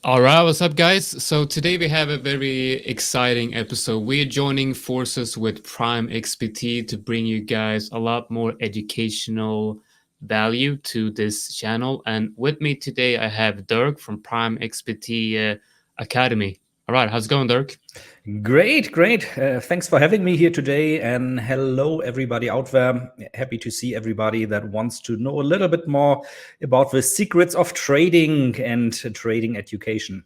All right, what's up, guys? So today we have a very exciting episode. We're joining forces with PrimeXBT to bring you guys a lot more educational value to this channel. And with me today, I have Dirk from PrimeXBT Academy. All right, how's it going, Dirk? Great. Thanks for having me here today. And hello, everybody out there. Happy to see everybody that wants to know a little bit more about the secrets of trading and trading education.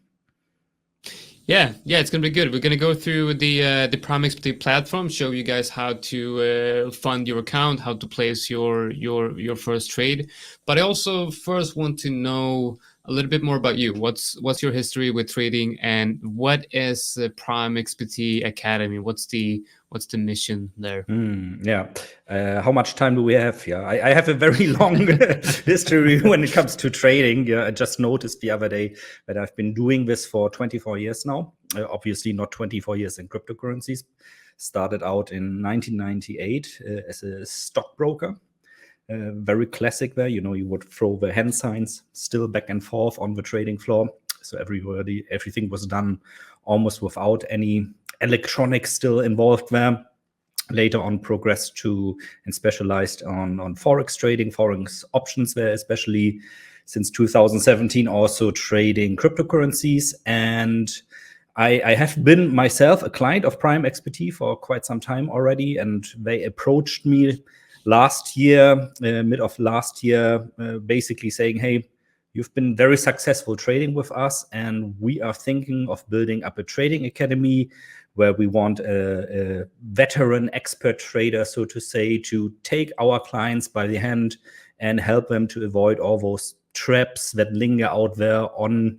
Yeah, it's gonna be good. We're gonna go through the PrimeXBT platform, show you guys how to fund your account, how to place your first trade. But I also first want to know a little bit more about you. What's your history with trading, and what is the PrimeXBT Academy? What's the mission there? Yeah. How much time do we have here? I have a very long history when it comes to trading. Yeah, I just noticed the other day that I've been doing this for 24 years now. Obviously, not 24 years in cryptocurrencies. Started out in 1998 as a stockbroker. Very classic there. You know, you would throw the hand signs still back and forth on the trading floor. So everything was done almost without any electronics still involved there. Later on progressed to and specialized on Forex trading, Forex options there, especially since 2017, also trading cryptocurrencies. And I have been myself a client of PrimeXBT for quite some time already. And they approached me last year, mid of last year, basically saying, hey, you've been very successful trading with us, and we are thinking of building up a trading academy where we want a veteran expert trader, so to say, to take our clients by the hand and help them to avoid all those traps that linger out there on,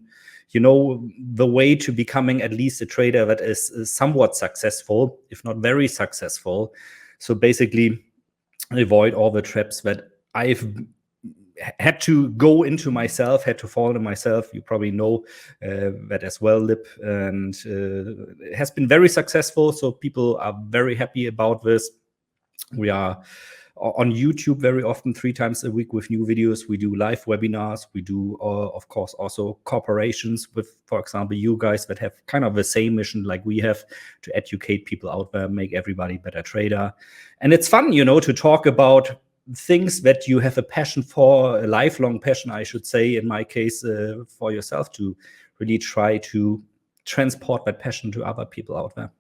you know, the way to becoming at least a trader that is somewhat successful, if not very successful. So basically, avoid all the traps that I've had to go into myself, had to fall into myself. You probably know that as well, Lib, and it has been very successful. So people are very happy about this. We are on YouTube very often, 3 times a week with new videos. We do live webinars. We do, of course, also cooperations with, for example, you guys that have kind of the same mission like we have, to educate people out there, make everybody a better trader. And it's fun, you know, to talk about things that you have a passion for, a lifelong passion, I should say, in my case, for yourself, to really try to transport that passion to other people out there.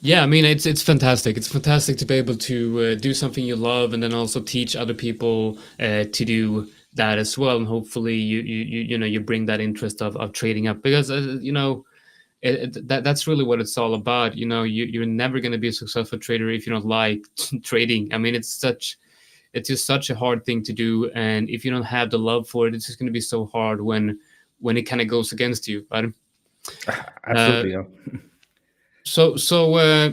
Yeah, I mean it's fantastic. It's fantastic to be able to do something you love, and then also teach other people to do that as well. And hopefully you bring that interest of trading up, because that's really what it's all about. You know, you're never going to be a successful trader if you don't like trading. I mean, it's just such a hard thing to do, and if you don't have the love for it, it's just going to be so hard when it kind of goes against you, right? Absolutely,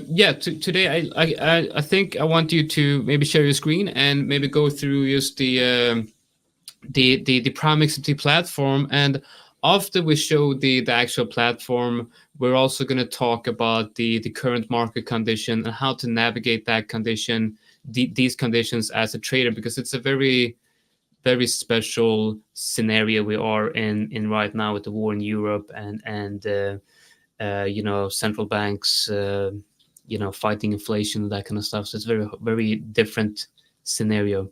yeah. Today I think I want you to maybe share your screen and maybe go through just the PrimeXBT platform, and after we show the actual platform, we're also going to talk about the current market condition and how to navigate that condition, these conditions as a trader, because it's a very very special scenario we are in right now with the war in Europe and central banks, fighting inflation, that kind of stuff. So it's very, very different scenario.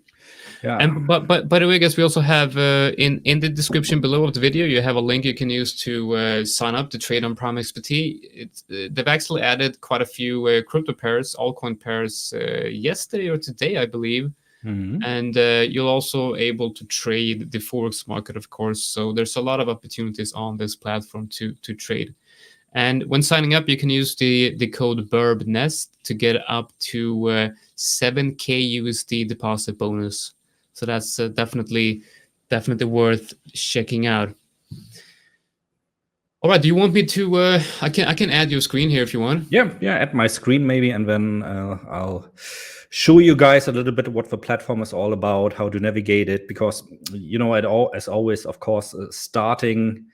Yeah. And but by the way, guys, we also have in the description below of the video, you have a link you can use to sign up to trade on PrimeXBT. They've actually added quite a few crypto pairs, altcoin pairs, yesterday or today, I believe. Mm-hmm. And you're also able to trade the forex market, of course. So there's a lot of opportunities on this platform to trade. And when signing up, you can use the code BURBNEST to get up to 7K USD deposit bonus. So that's definitely worth checking out. All right. Do you want me to? I can add your screen here if you want. Yeah. Add my screen maybe, and then I'll show you guys a little bit what the platform is all about, how to navigate it, because as always, of course, starting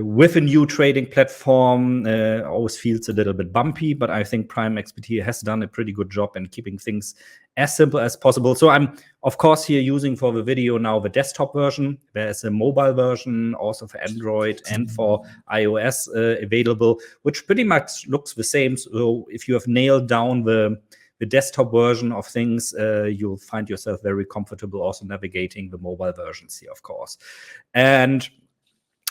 with a new trading platform, always feels a little bit bumpy, but I think PrimeXBT has done a pretty good job in keeping things as simple as possible. So I'm, of course, here using for the video now the desktop version. There's a mobile version also for Android and for iOS available, which pretty much looks the same. So if you have nailed down the desktop version of things, you'll find yourself very comfortable also navigating the mobile versions here, of course. And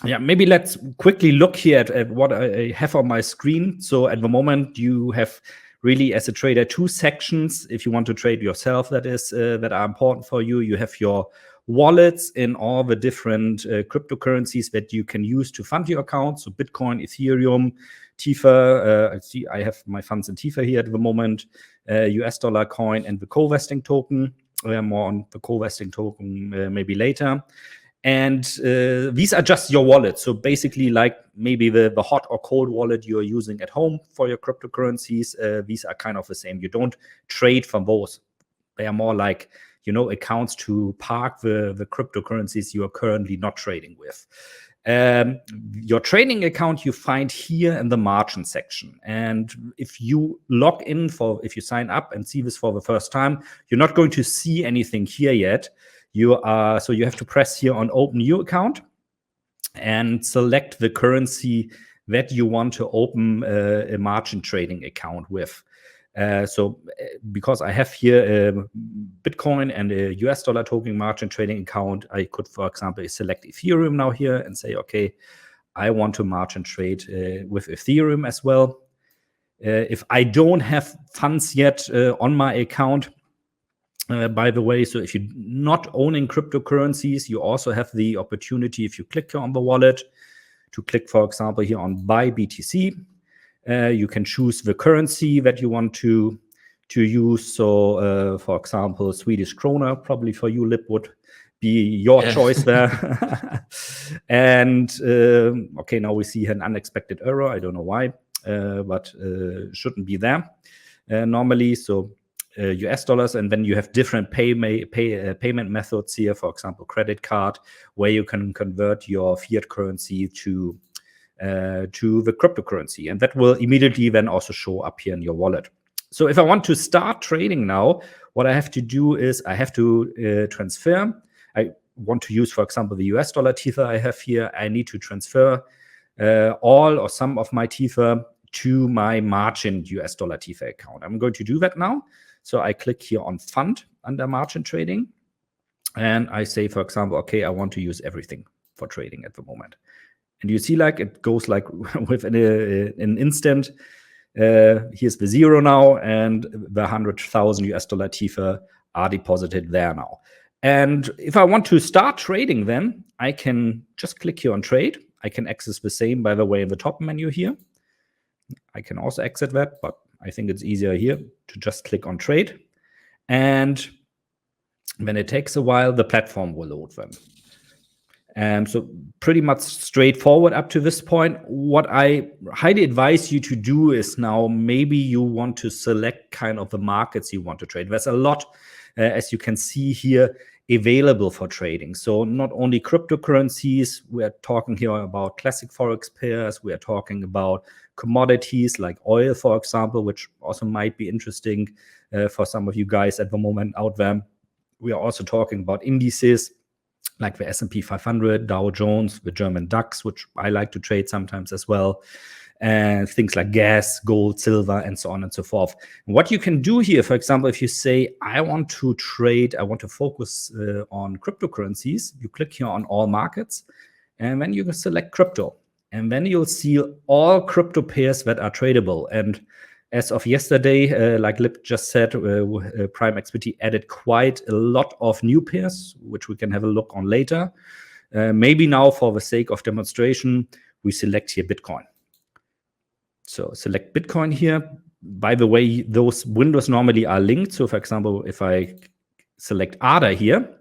yeah, maybe let's quickly look here at what I have on my screen. So at the moment, you have really, as a trader, two sections. If you want to trade yourself, that is, that are important for you. You have your wallets in all the different cryptocurrencies that you can use to fund your account. So Bitcoin, Ethereum, Tether. I have my funds in Tether here at the moment. US dollar coin and the co-vesting token. More on the co-vesting token maybe later. And these are just your wallets. So basically, like maybe the hot or cold wallet you are using at home for your cryptocurrencies, these are kind of the same. You don't trade from those. They are more like, accounts to park the cryptocurrencies you are currently not trading with. Your trading account you find here in the margin section. And if you log in if you sign up and see this for the first time, you're not going to see anything here yet. So you have to press here on Open New Account and select the currency that you want to open a margin trading account with. So because I have here a Bitcoin and a US dollar token margin trading account, I could, for example, select Ethereum now here and say, okay, I want to margin trade with Ethereum as well. If I don't have funds yet on my account, by the way, so if you're not owning cryptocurrencies, you also have the opportunity, if you click here on the wallet, to click, for example, here on Buy BTC. You can choose the currency that you want to use. So, for example, Swedish krona, probably for you, Lip, would be your choice there. And, okay, now we see an unexpected error. I don't know why, but shouldn't be there normally. So, US dollars, and then you have different payment methods here, for example, credit card, where you can convert your fiat currency to the cryptocurrency, and that will immediately then also show up here in your wallet. So if I want to start trading now, what I have to do is I have to transfer. I want to use, for example, the US dollar Tether I have here. I need to transfer all or some of my Tether to my margin US dollar Tether account. I'm going to do that now. So I click here on Fund under Margin Trading, and I say, for example, okay, I want to use everything for trading at the moment. And you see, like, it goes like within an instant. Here's the zero now, and the 100,000 US dollar Tether are deposited there now. And if I want to start trading, then I can just click here on Trade. I can access the same, by the way, in the top menu here. I can also exit that, but I think it's easier here to just click on Trade. And when it takes a while, the platform will load them. And so pretty much straightforward up to this point. What I highly advise you to do is now maybe you want to select kind of the markets you want to trade. There's a lot, as you can see here, available for trading. So not only cryptocurrencies, we're talking here about classic Forex pairs. We are talking about commodities like oil, for example, which also might be interesting for some of you guys at the moment out there. We are also talking about indices like the S&P 500, Dow Jones, the German DAX, which I like to trade sometimes as well, and things like gas, gold, silver, and so on and so forth. And what you can do here, for example, if you say, I want to trade, I want to focus on cryptocurrencies, you click here on all markets, and then you can select crypto. And then you'll see all crypto pairs that are tradable. And as of yesterday, like Lip just said, PrimeXBT added quite a lot of new pairs, which we can have a look on later. Maybe now, for the sake of demonstration, we select here Bitcoin. So select Bitcoin here. By the way, those windows normally are linked. So for example, if I select ADA here,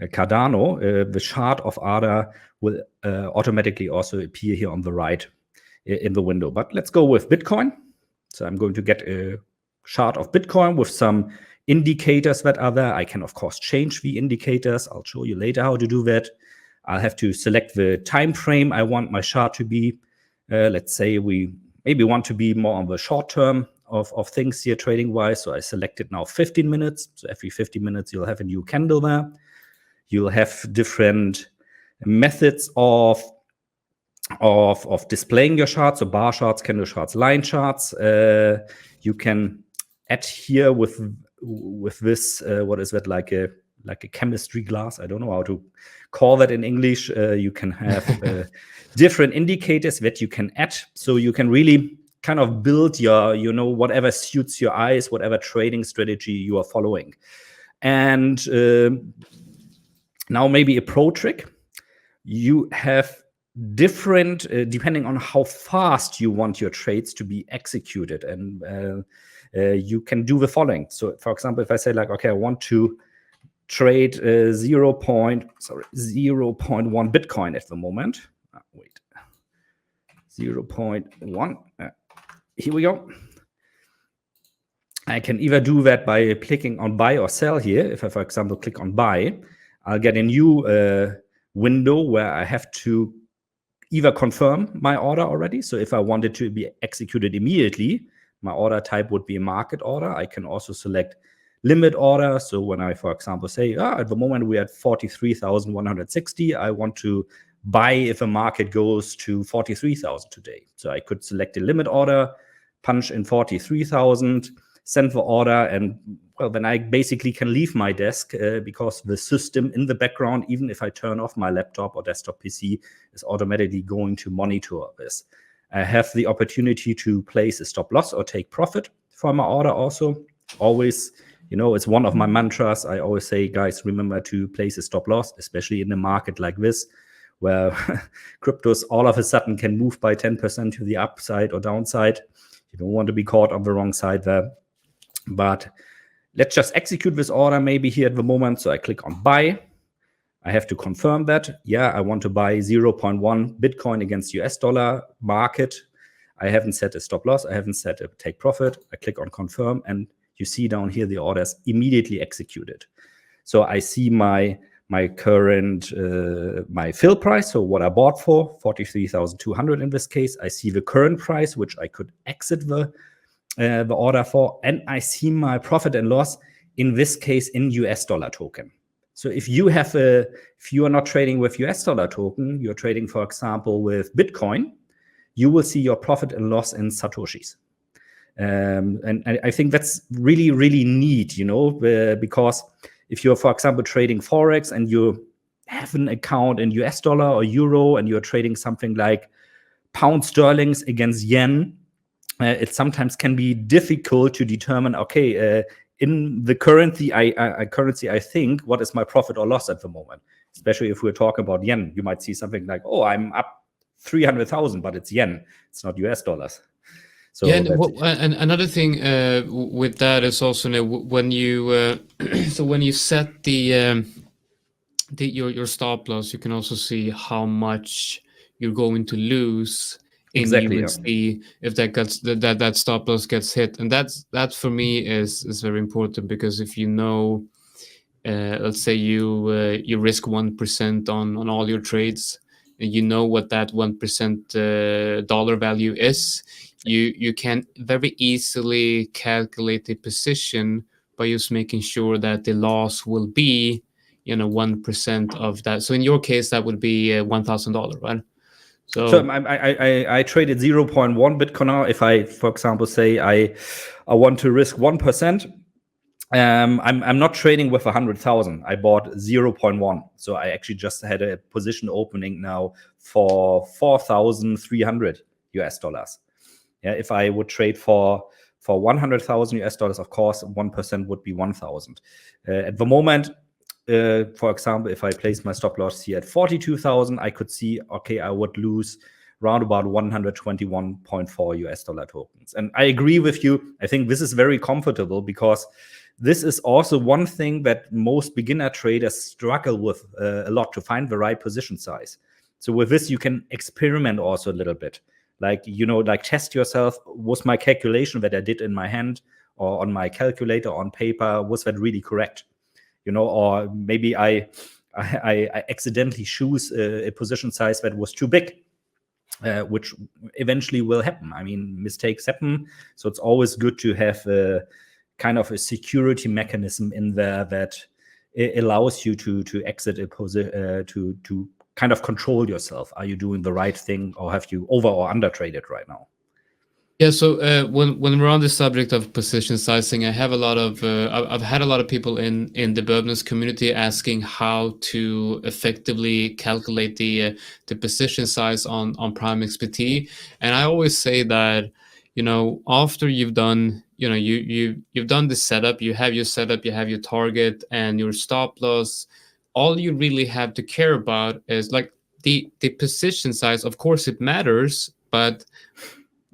Cardano, the chart of ADA will automatically also appear here on the right in the window. But let's go with Bitcoin. So I'm going to get a chart of Bitcoin with some indicators that are there. I can, of course, change the indicators. I'll show you later how to do that. I'll have to select the time frame I want my chart to be. Let's say we maybe want to be more on the short term of things here trading wise. So I selected now 15 minutes. So every 15 minutes, you'll have a new candle there. You'll have different methods of displaying your charts, so bar charts, candle charts, line charts. You can add here with this, what is that, like a chemistry glass? I don't know how to call that in English. You can have different indicators that you can add, so you can really kind of build your, whatever suits your eyes, whatever trading strategy you are following. And now maybe a pro trick. You have different, depending on how fast you want your trades to be executed. And you can do the following. So for example, if I say like, okay, I want to trade 0.1 Bitcoin at the moment. Wait, 0.1. Here we go. I can either do that by clicking on buy or sell here. If I, for example, click on buy, I'll get a new window where I have to either confirm my order already. So if I want it to be executed immediately, my order type would be a market order. I can also select limit order. So when I, for example, say, at the moment we're at 43,160, I want to buy if a market goes to 43,000 today. So I could select a limit order, punch in 43,000, send the order, and well, then I basically can leave my desk because the system in the background, even if I turn off my laptop or desktop PC, is automatically going to monitor this. I have the opportunity to place a stop loss or take profit for my order also. Always, it's one of my mantras. I always say, guys, remember to place a stop loss, especially in a market like this, where cryptos all of a sudden can move by 10% to the upside or downside. You don't want to be caught on the wrong side there. But let's just execute this order maybe here at the moment. So I click on buy. I have to confirm that. Yeah, I want to buy 0.1 Bitcoin against US dollar market. I haven't set a stop loss. I haven't set a take profit. I click on confirm, and you see down here the order is immediately executed. So I see my current, my fill price, so what I bought for, 43,200 in this case. I see the current price, which I could exit the order for, and I see my profit and loss, in this case in US dollar token. So if you are not trading with US dollar token, you're trading, for example, with Bitcoin, you will see your profit and loss in Satoshis. And I think that's really, really neat, because if you're, for example, trading Forex and you have an account in US dollar or euro and you're trading something like pound sterlings against yen, it sometimes can be difficult to determine, okay, in the currency I think, what is my profit or loss at the moment? Especially if we're talking about yen, you might see something like, oh, I'm up 300,000, but it's yen, it's not US dollars. So yeah, and another thing with that is also when you so when you set your stop loss, you can also see how much you're going to lose in exactly, USD if that stop loss gets hit, and that for me is very important, because if let's say you risk 1% on all your trades, and what that 1% dollar value is, you can very easily calculate the position by just making sure that the loss will be 1% of that. So in your case, that would be $1,000, right? So I traded 0.1 Bitcoin now. If I, for example, say I want to risk 1%, I'm not trading with 100,000. I bought 0.1. So I actually just had a position opening now for 4,300 US dollars. Yeah, if I would trade for 100,000 US dollars, of course, 1% would be 1,000. At the moment, for example, if I place my stop loss here at 42,000, I could see, okay, I would lose around about 121.4 US dollar tokens. And I agree with you. I think this is very comfortable, because this is also one thing that most beginner traders struggle with a lot, to find the right position size. So with this, you can experiment also a little bit. Like, test yourself. Was my calculation that I did in my hand or on my calculator on paper, was that really correct? Or maybe I I accidentally choose a position size that was too big, which eventually will happen. I mean, mistakes happen, so it's always good to have a kind of a security mechanism in there that allows you to exit a position, to kind of control yourself. Are you doing the right thing, or have you over or under traded right now? Yeah, so when we're on the subject of position sizing, I have a lot of I've had a lot of people in the Burbness community asking how to effectively calculate the position size on PrimeXBT, and I always say that, you know, after you've done, you know, you've done the setup, you have your setup, you have your target and your stop loss. All you really have to care about is like the position size. Of course, it matters, but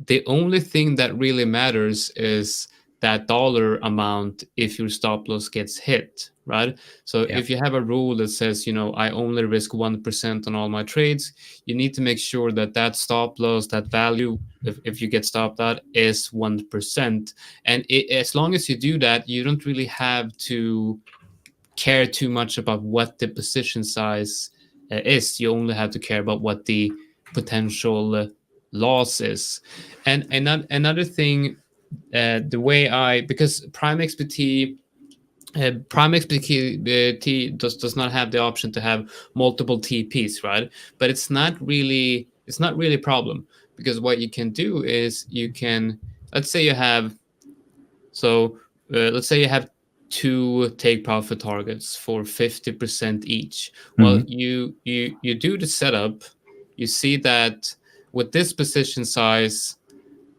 the only thing that really matters is that dollar amount if your stop loss gets hit, right? So if you have a rule that says, you know, I only risk 1% on all my trades, you need to make sure that that stop loss, that value, if you get stopped out, is 1%. And as long as you do that, you don't really have to care too much about what the position size is. You only have to care about what the potential loss is. And another thing, the way because PrimeXBT does not have the option to have multiple TPs, right? But it's not really a problem, because what you can do is you can, let's say you have two take profit targets for 50% each. Well, you do the setup, you see that with this position size,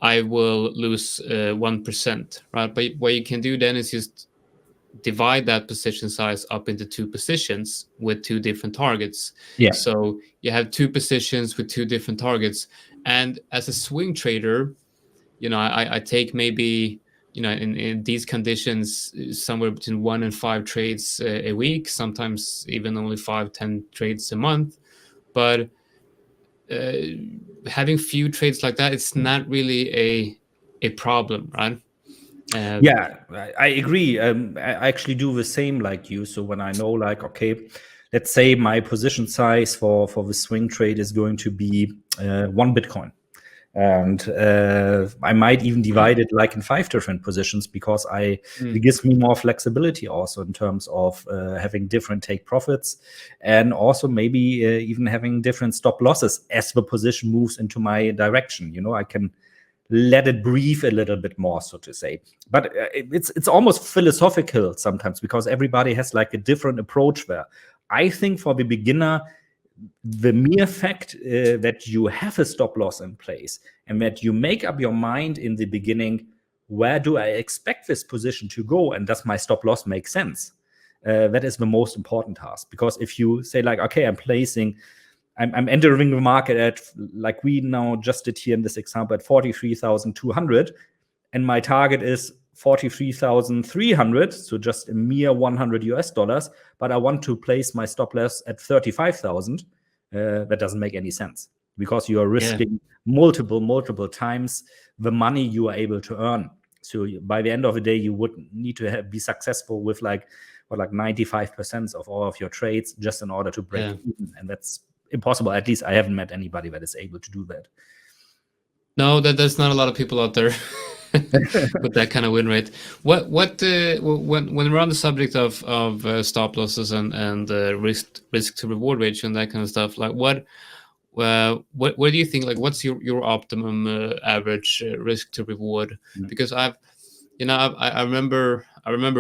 I will lose 1%, right? But what you can do then is just divide that position size up into two positions with two different targets. Yeah. So you have two positions with two different targets. And as a swing trader, you know, I take maybe, you know, in these conditions, somewhere between 1 and 5 trades a week, sometimes even only 5-10 trades a month. But having few trades like that, it's not really a problem, right? Yeah, I agree. I actually do the same like you. So when I know, like, okay, let's say my position size for the swing trade is going to be 1 Bitcoin. And I might even divide it like in 5 different positions, because it gives me more flexibility also in terms of having different take profits, and also maybe even having different stop losses as the position moves into my direction. You know, I can let it breathe a little bit more, so to say. But it's almost philosophical sometimes, because everybody has like a different approach there. I think for the beginner, the mere fact that you have a stop loss in place and that you make up your mind in the beginning, where do I expect this position to go, and does my stop loss make sense? That is the most important task. Because if you say like, okay, I'm entering the market at, like we now just did here in this example, at 43,200, and my target is 43,300, so just a mere $100, but I want to place my stop loss at 35,000. That doesn't make any sense, because you are risking multiple times the money you are able to earn. So by the end of the day, you would need to be successful with like 95% of all of your trades just in order to break even, and that's impossible. At least I haven't met anybody that is able to do that. No, there's not a lot of people out there with that kind of win rate. When we're on the subject of stop losses and risk to reward ratio and that kind of stuff, like what do you think? Like, what's your optimum average risk to reward? Because I remember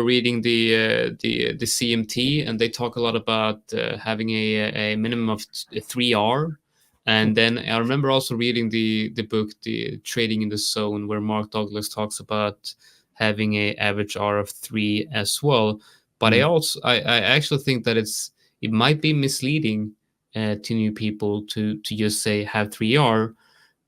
reading the CMT, and they talk a lot about having a minimum of 3R. And then I remember also reading the book, The Trading in the Zone, where Mark Douglas talks about having a average R of 3 as well. But I actually think that it might be misleading to new people to just say have 3R,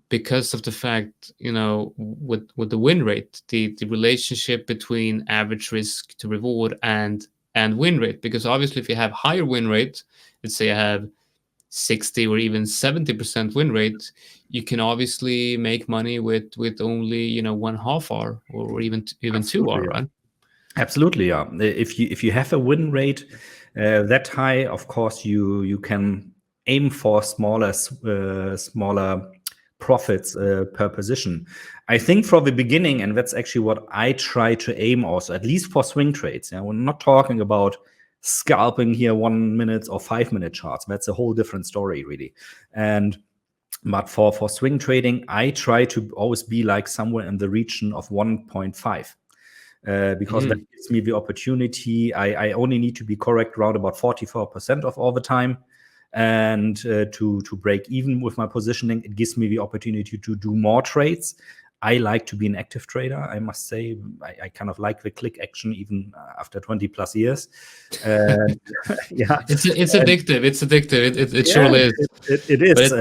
because of the fact, you know, with the win rate, the relationship between average risk to reward and win rate. Because obviously, if you have higher win rate, let's say I have 60 or even 70% win rate, you can obviously make money with only, you know, 1/2 R or even 2 R, right? Absolutely, yeah. If you have a win rate that high, of course, you can aim for smaller profits per position. I think from the beginning, and that's actually what I try to aim also, at least for swing trades. We're not talking about scalping here 1 minute or 5 minute charts. That's a whole different story, really. But for swing trading, I try to always be like somewhere in the region of 1.5. Because that gives me the opportunity. I only need to be correct around about 44% of all the time. And to break even with my positioning, it gives me the opportunity to do more trades. I like to be an active trader, I must say. I kind of like the click action even after 20 plus years. Yeah, it's addictive. It's addictive. It yeah, surely is. It is.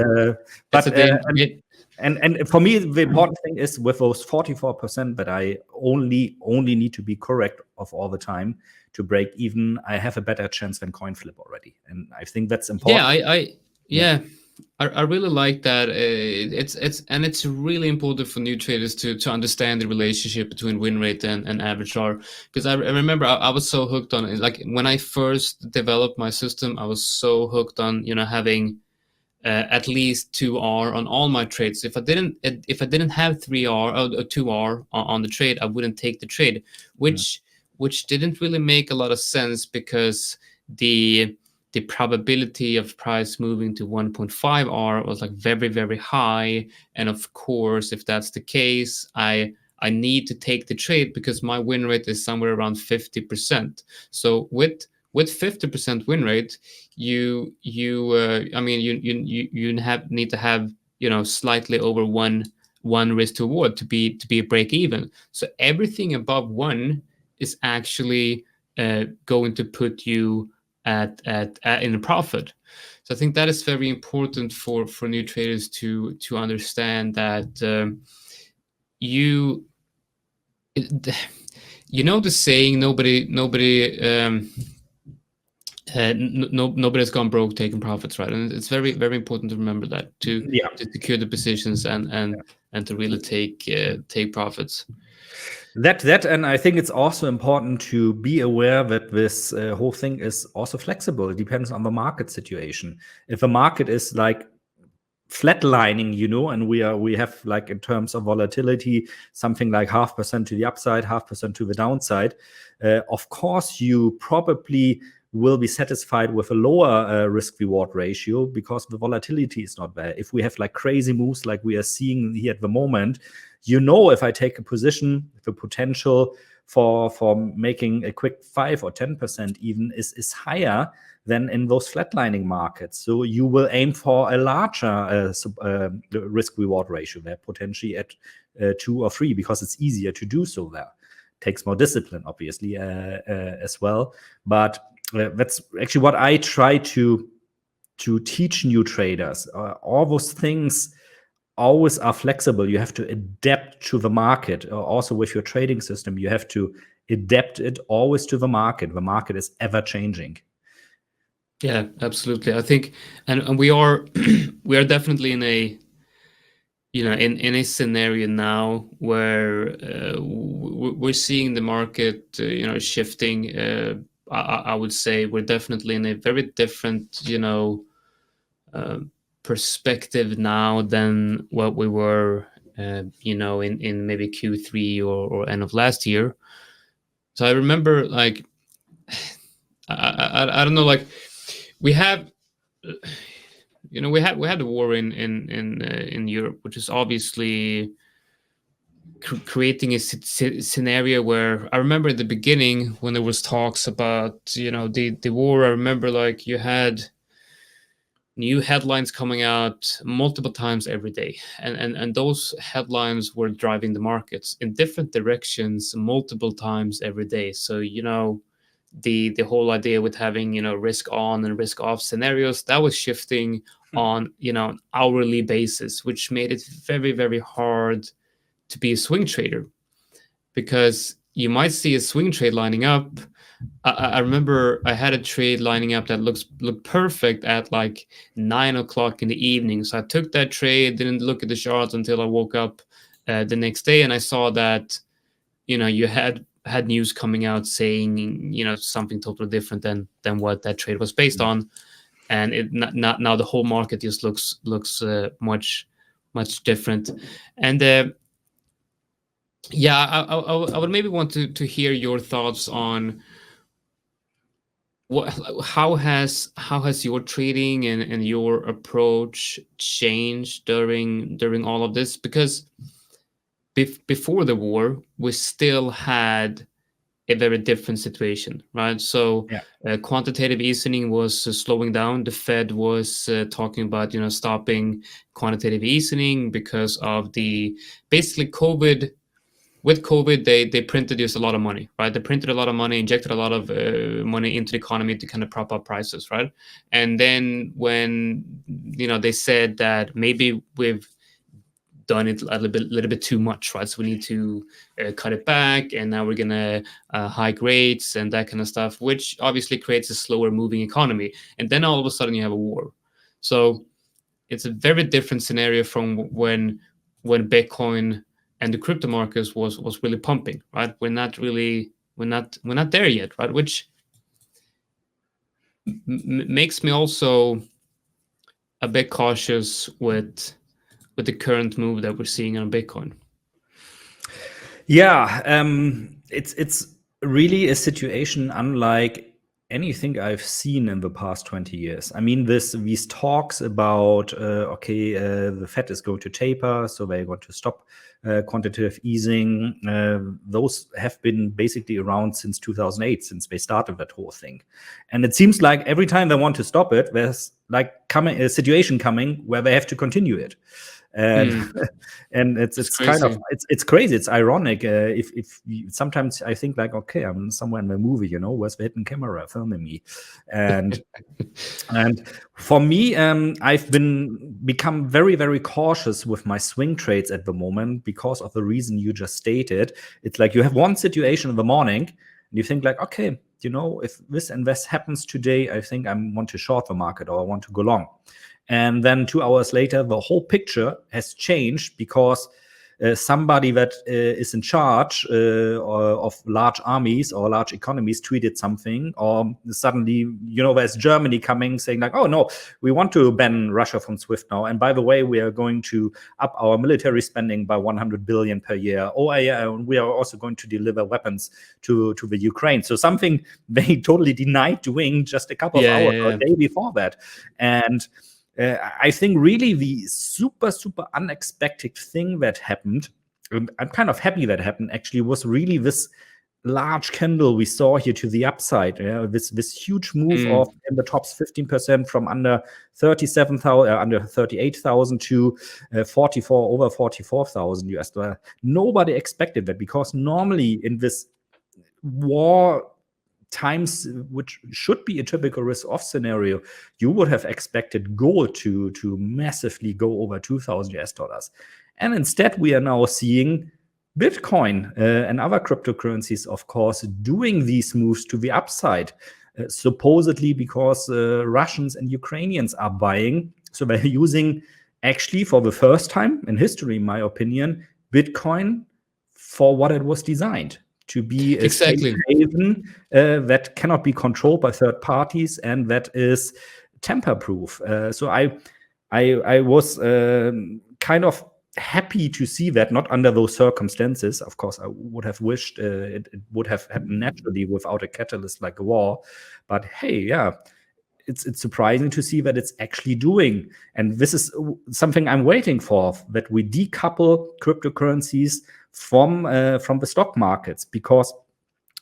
And for me, the important thing is with those 44% that I only need to be correct of all the time to break even, I have a better chance than coin flip already, and I think that's important. I really like that. It's really important for new traders to understand the relationship between win rate and average R. Because I remember I was so hooked on it. Like when I first developed my system, I was so hooked on having at least 2R on all my trades. If I didn't have 3R or 2R on the trade, I wouldn't take the trade, which didn't really make a lot of sense because the probability of price moving to 1.5R was like very, very high. And of course, if that's the case, I need to take the trade because my win rate is somewhere around 50%. So with 50% win rate, you need to have slightly over one risk to reward to be a break even. So everything above 1 is actually going to put you at in a profit. So I think that is very important for new traders to understand that the saying nobody's gone broke taking profits, right? And it's very, very important to remember that to secure the positions and to really take profits. That and I think it's also important to be aware that this whole thing is also flexible. It depends on the market situation. If a market is like flatlining, and we have like in terms of volatility something like 0.5% to the upside, 0.5% to the downside, of course you probably will be satisfied with a lower risk reward ratio because the volatility is not there. If we have like crazy moves like we are seeing here at the moment, if I take a position, the potential for making a quick 5 or 10% even is higher than in those flatlining markets. So you will aim for a larger risk reward ratio there, potentially at 2 or 3, because it's easier to do so there. Takes more discipline, obviously, as well. But that's actually what I try to teach new traders. All those things always are flexible. You have to adapt to the market. Also with your trading system, you have to adapt it always to the market. The market is ever changing. Yeah, absolutely. I think, and we are definitely in a in a scenario now where we're seeing the market shifting. I would say we're definitely in a very different perspective now than what we were in maybe Q3 or end of last year. So I remember like I don't know, like we have we had the war in Europe, which is obviously creating a scenario where I remember at the beginning when there was talks about the war. I remember like you had new headlines coming out multiple times every day, and those headlines were driving the markets in different directions multiple times every day. So the whole idea with having risk on and risk off scenarios, that was shifting on an hourly basis, which made it very, very hard to be a swing trader, because you might see a swing trade lining up. I remember I had a trade lining up that looked perfect at like 9 o'clock in the evening. So I took that trade, didn't look at the charts until I woke up the next day, and I saw that you had had news coming out saying, something totally different than what that trade was based on, and it not now the whole market just looks much different. And I would maybe want to hear your thoughts on how has your trading and your approach changed during all of this? Because before the war, we still had a very different situation, right? So quantitative easing was slowing down. The Fed was talking about stopping quantitative easing because of basically COVID. With COVID, they printed just a lot of money, right? They printed a lot of money, injected a lot of money into the economy to kind of prop up prices, right? And then when they said that maybe we've done it a little bit too much, right? So we need to cut it back, and now we're gonna hike rates and that kind of stuff, which obviously creates a slower moving economy. And then all of a sudden you have a war. So it's a very different scenario from when Bitcoin and the crypto markets was really pumping, right? We're not there yet, right? Which makes me also a bit cautious with the current move that we're seeing on Bitcoin. Yeah, it's really a situation unlike anything I've seen in the past 20 years. I mean, these talks about the Fed is going to taper, so they're going to stop quantitative easing. Those have been basically around since 2008, since they started that whole thing. And it seems like every time they want to stop it, there's like a situation coming where they have to continue it. And and it's kind of it's crazy. It's ironic. If sometimes I think like, okay, I'm somewhere in the movie, where's the hidden camera filming me? And and for me, I've become very, very cautious with my swing trades at the moment because of the reason you just stated. It's like you have one situation in the morning, and you think like, okay, if this and this happens today, I think I want to short the market or I want to go long. And then 2 hours later, the whole picture has changed because somebody that is in charge of large armies or large economies tweeted something, or suddenly, there's Germany coming saying like, oh no, we want to ban Russia from SWIFT now. And by the way, we are going to up our military spending by 100 billion per year. Oh yeah, we are also going to deliver weapons to the Ukraine. So something they totally denied doing just a couple of hours or a day before that. And I think really the super, super unexpected thing that happened, and I'm kind of happy that happened actually, was really this large candle we saw here to the upside. This huge move of in the tops 15% from under 37,000, under 38,000 to over 44,000 US dollar. Nobody expected that because normally in this war times, which should be a typical risk-off scenario, you would have expected gold to massively go over 2,000 US dollars. And instead, we are now seeing Bitcoin and other cryptocurrencies, of course, doing these moves to the upside, supposedly because Russians and Ukrainians are buying. So they're using, actually, for the first time in history, in my opinion, Bitcoin for what it was designed. To be a safe haven that cannot be controlled by third parties and that is tamper-proof. So I was kind of happy to see that, not under those circumstances. Of course, I would have wished it would have happened naturally without a catalyst like a war. But hey, yeah, it's surprising to see that it's actually doing. And this is something I'm waiting for, that we decouple cryptocurrencies from the stock markets, because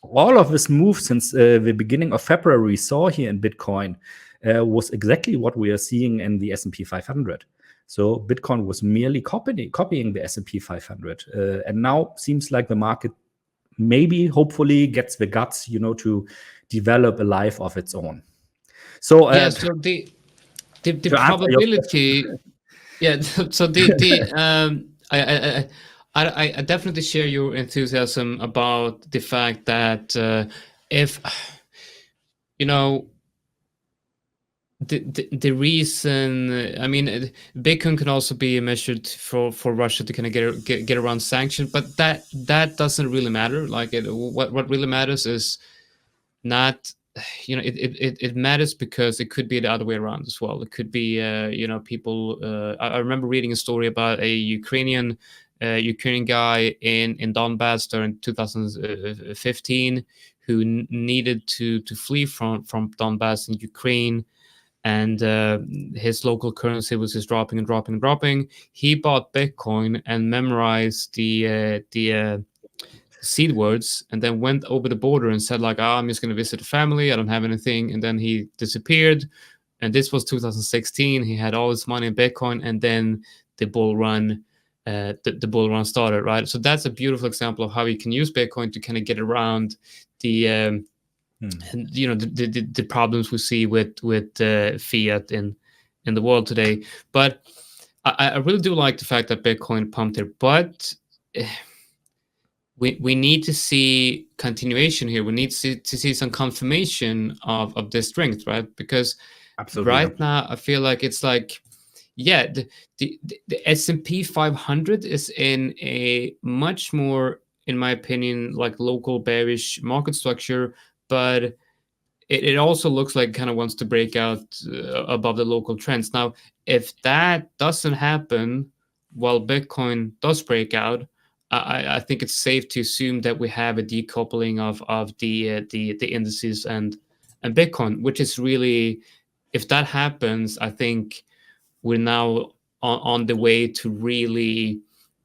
all of this move since the beginning of February we saw here in Bitcoin was exactly what we are seeing in the S&P 500. So Bitcoin was merely copying the S&P 500, and now seems like the market maybe, hopefully, gets the guts, to develop a life of its own. So so the probability, So I definitely share your enthusiasm about the fact that if the reason, I mean, Bitcoin can also be measured for Russia to kind of get around sanctions, but that doesn't really matter. Like what really matters is not, it matters because it could be the other way around as well. It could be people. I remember reading a story about a Ukrainian guy in Donbass during 2015 who needed to flee from Donbass in Ukraine, and his local currency was just dropping and dropping and dropping. He bought Bitcoin and memorized the seed words, and then went over the border and said like, I'm just going to visit a family. I don't have anything. And then he disappeared. And this was 2016. He had all his money in Bitcoin, and then the bull run, the bull run started, right? So that's a beautiful example of how you can use Bitcoin to kind of get around the and the problems we see with fiat in the world today. But I really do like the fact that Bitcoin pumped here, but we need to see continuation here. We need to see some confirmation of this strength, right? Because Absolutely. right now I feel like it's like, yeah, the S&P 500 is in a much more, in my opinion, like local bearish market structure, but it also looks like it kind of wants to break out above the local trends. Now, if that doesn't happen while Bitcoin does break out, I think it's safe to assume that we have a decoupling of the indices and Bitcoin, which is really, if that happens, I think we're now on the way to really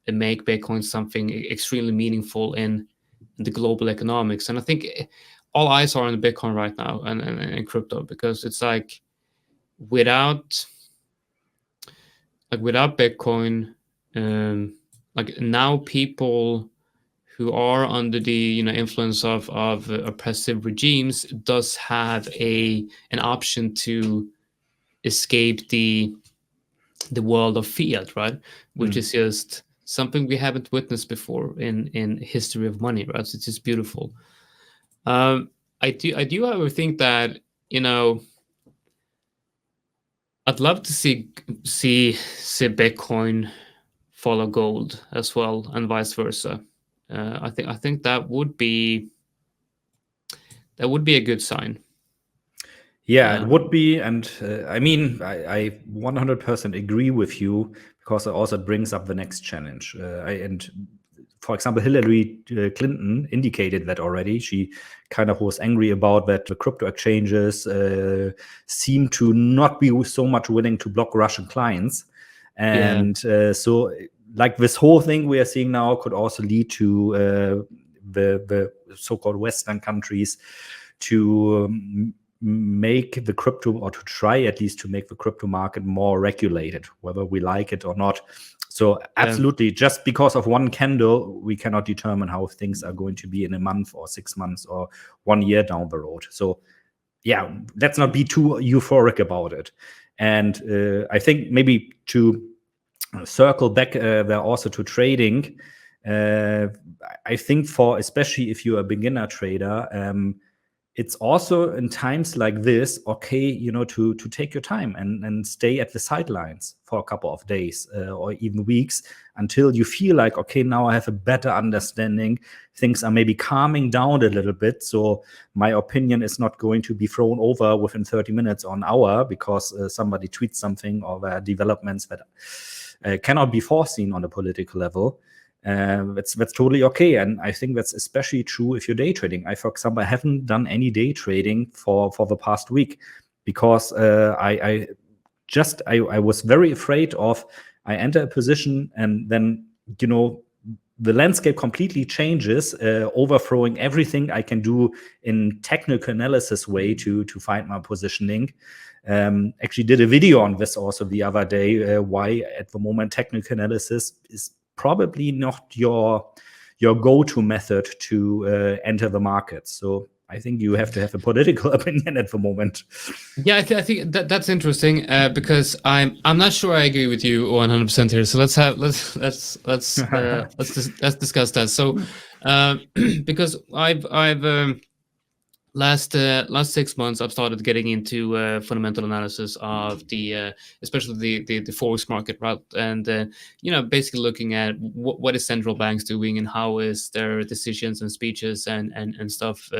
make Bitcoin something extremely meaningful in the global economics. And I think all eyes are on Bitcoin right now and crypto, because it's like without Bitcoin, like now people who are under the influence of oppressive regimes does have an option to escape the world of fiat, right? Which is just something we haven't witnessed before in history of money, right? So it's just beautiful. I do however think that I'd love to see Bitcoin follow gold as well, and vice versa. I think that would be a good sign. Yeah, it would be. And I mean, I 100% agree with you, because it also brings up the next challenge. And for example, Hillary Clinton indicated that already. She kind of was angry about that the crypto exchanges seem to not be so much willing to block Russian clients. And so like this whole thing we are seeing now could also lead to the so-called Western countries to make the crypto, or to try at least to make the crypto market more regulated, whether we like it or not. So absolutely, just because of one candle, we cannot determine how things are going to be in a month or 6 months or 1 year down the road. So yeah, let's not be too euphoric about it. And I think maybe to circle back there also to trading, I think for, especially if you're a beginner trader, it's also in times like this, okay, to take your time and stay at the sidelines for a couple of days or even weeks, until you feel like, okay, now I have a better understanding. Things are maybe calming down a little bit. So my opinion is not going to be thrown over within 30 minutes or an hour because somebody tweets something, or there are developments that cannot be foreseen on a political level. That's totally okay, and I think that's especially true if you're day trading. I, for example, haven't done any day trading for the past week, because I was very afraid of, I enter a position and then the landscape completely changes, overthrowing everything I can do in technical analysis way to find my positioning. Actually did a video on this also the other day, why at the moment technical analysis is probably not your go-to method to enter the market. So I think you have to have a political opinion at the moment. Yeah, I think that's interesting because I'm not sure I agree with you 100% here. So let's discuss that. So because I've last 6 months I've started getting into fundamental analysis of the especially the forex market, right? And basically looking at what is central banks doing and how is their decisions and speeches and stuff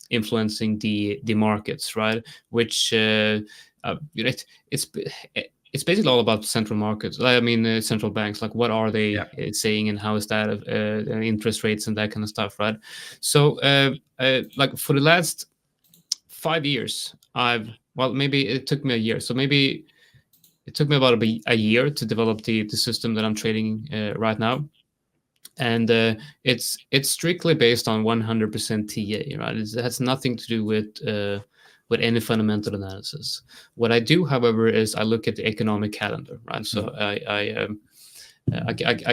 influencing the markets, right? Which it's it's basically all about central markets. I mean, central banks. Like, what are they saying, and how is that interest rates and that kind of stuff, right? So, like for the last 5 years, maybe it took me a year. So maybe it took me about a year to develop the system that I'm trading right now, and it's strictly based on 100% TA, right? It has nothing to do with any fundamental analysis. What I do, however, is I look at the economic calendar, right? So I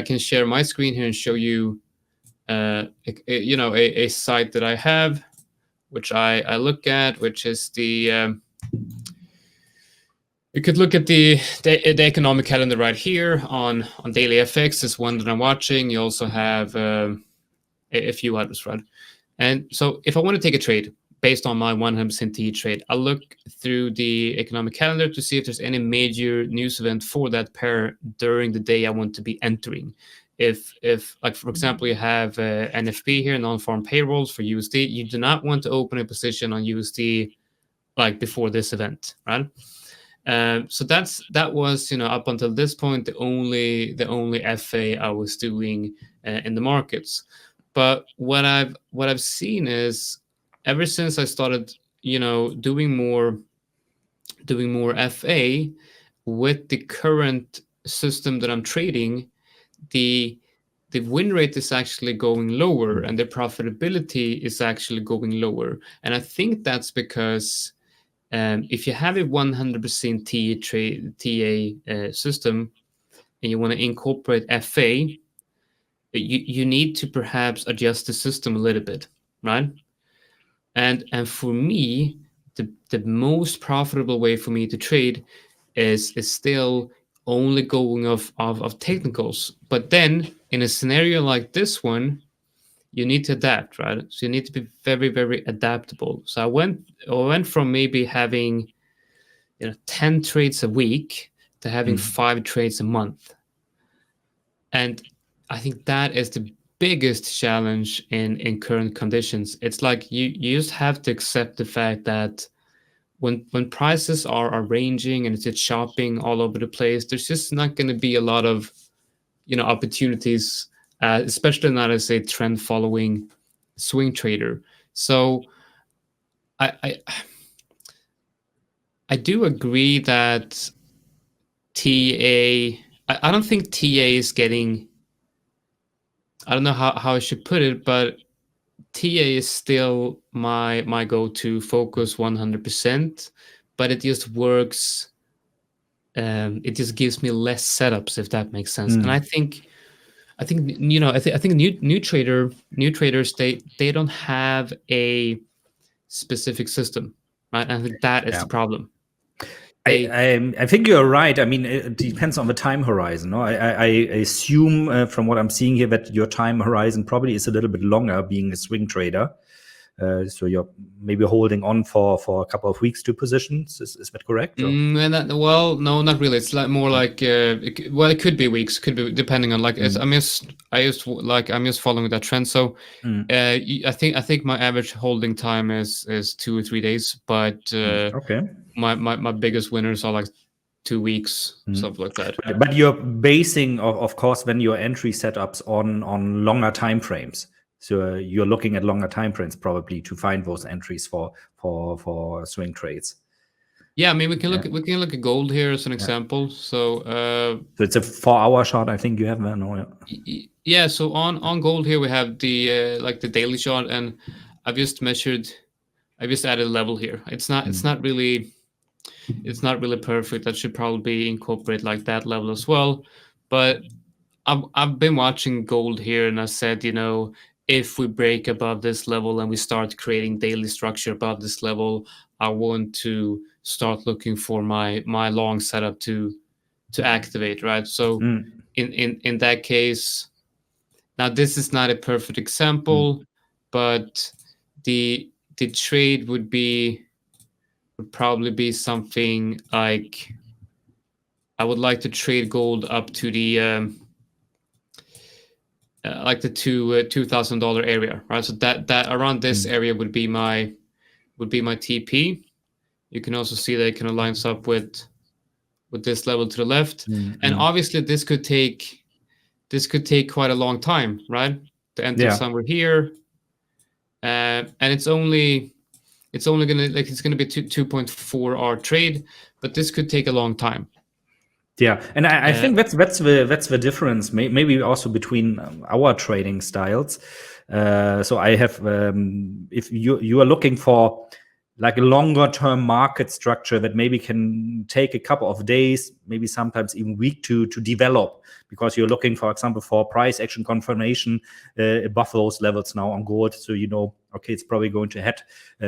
can share my screen here and show you, a site that I have, which I look at, which is the you could look at the economic calendar right here on Daily FX is one that I'm watching. You also have a few others, right? And so if I want to take a trade based on my 100% TE trade, I look through the economic calendar to see if there's any major news event for that pair during the day I want to be entering. If like, for example, you have NFP here, non-farm payrolls for USD, you do not want to open a position on USD like before this event, right? So that was, up until this point, the only FA I was doing in the markets. But what I've seen is, ever since I started, doing more FA with the current system that I'm trading, the win rate is actually going lower and the profitability is actually going lower. And I think that's because if you have a 100% TA system and you want to incorporate FA, you need to perhaps adjust the system a little bit, right? And for me, the most profitable way for me to trade is still only going of technicals. But then in a scenario like this one, you need to adapt, right? So you need to be very, very adaptable. So I went from maybe having 10 trades a week to having 5 trades a month. And I think that is the biggest challenge in current conditions. It's like you just have to accept the fact that when prices are ranging and it's shopping all over the place, there's just not going to be a lot of opportunities, especially not as a trend following swing trader. So I do agree that TA. I don't think TA is getting. I don't know how I should put it, but TA is still my go-to focus 100%, but it just works. It just gives me less setups, if that makes sense. And I think I think new traders, they don't have a specific system, right? I think that is the problem. I think you're right. I mean, it depends on the time horizon. No? I assume from what I'm seeing here that your time horizon probably is a little bit longer, being a swing trader. So you're maybe holding on for a couple of weeks to positions. Is that correct? Well, no, not really. It's like more like it could be weeks, could be depending on like. I'm just following that trend. So I think my average holding time is 2 or 3 days, but okay. My biggest winners are like 2 weeks, stuff like that. But you're basing, of course, then your entry setups on longer time frames. So you're looking at longer time frames probably to find those entries for swing trades. Yeah, I mean we can look at gold here as an example. So it's a 4-hour chart, I think you have there. No, yeah. So on gold here we have the like the daily chart, and I've just added a level here. It's not really perfect. That should probably incorporate like that level as well. But I've been watching gold here, and I said, if we break above this level and we start creating daily structure above this level, I want to start looking for my long setup to activate, right? So in that case, now this is not a perfect example, but the trade would probably be something like, I would like to trade gold up to the like the $2,000 area, right? So that around this area would be my TP. You can also see that it kind of lines up with this level to the left, and obviously this could take quite a long time, right? To enter somewhere here, and it's only gonna be 2.4 hour trade, but this could take a long time. Yeah, and I think that's the difference, maybe also between our trading styles. So I have, if you are looking for like a longer term market structure that maybe can take a couple of days, maybe sometimes even week to develop, because you're looking, for example, for price action confirmation above those levels now on gold. So okay, it's probably going to head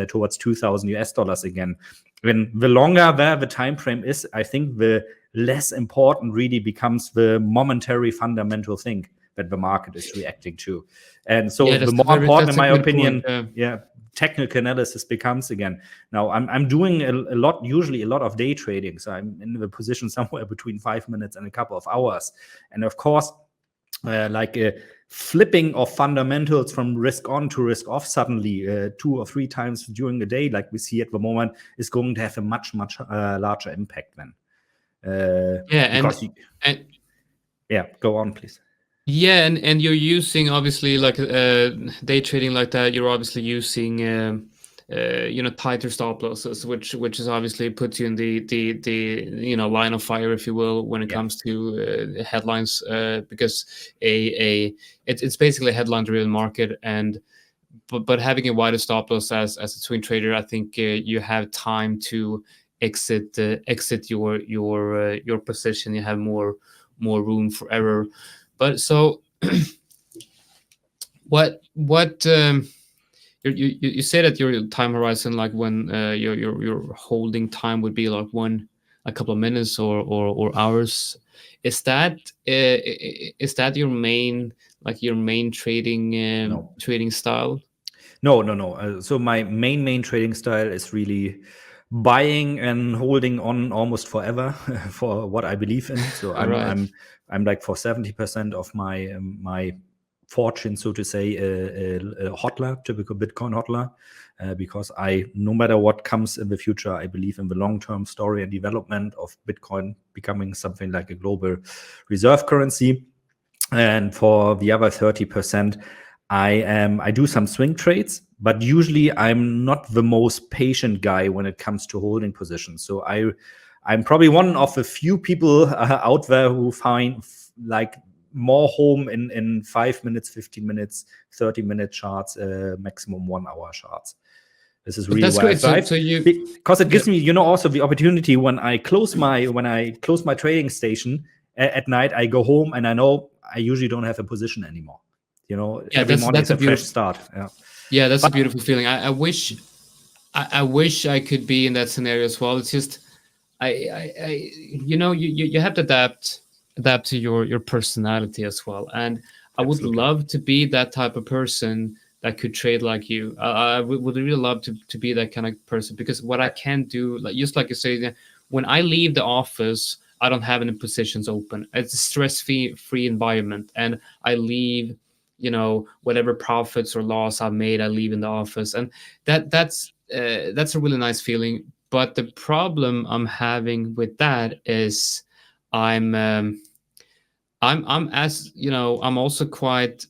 towards $2,000 again. When the longer the time frame is, I think the less important really becomes the momentary fundamental thing that the market is reacting to. And so the more important, in my opinion, technical analysis becomes again. Now I'm doing usually a lot of day trading. So I'm in the position somewhere between 5 minutes and a couple of hours. And of course, like a flipping of fundamentals from risk on to risk off suddenly 2 or 3 times during the day, like we see at the moment, is going to have a much larger impact then. Go on, please. Yeah, and you're using, obviously, like day trading like that, you're obviously using tighter stop losses, which is obviously puts you in the line of fire, if you will, when it comes to headlines, because it's basically a headline driven market, and but having a wider stop loss as a swing trader, I think you have time to exit your position. You have more room for error. But so what you say that your time horizon, like when your holding time would be like a couple of minutes or hours. Is that your main trading trading style? No. So my main trading style is really buying and holding on almost forever for what I believe in. So I'm like for 70% of my fortune, so to say, a hodler, typical Bitcoin hodler, because no matter what comes in the future, I believe in the long-term story and development of Bitcoin becoming something like a global reserve currency. And for the other 30%, I do some swing trades, but usually I'm not the most patient guy when it comes to holding positions. So I'm probably one of the few people out there who find like more home in 5 minutes, 15 minutes, 30-minute charts, maximum 1 hour charts. This is really why I thrive, because it gives me, also the opportunity when I close my trading station at night, I go home and I know I usually don't have a position anymore. Every morning is a fresh start. Yeah, that's a beautiful feeling. I wish I could be in that scenario as well. It's just you have to adapt to your personality as well. And I would love to be that type of person that could trade like you. I would really love to be that kind of person, because what I can do, just like you say, when I leave the office, I don't have any positions open. It's a stress-free environment, and I leave, whatever profits or loss I've made, I leave in the office, and that's a really nice feeling. But the problem I'm having with that is I'm also quite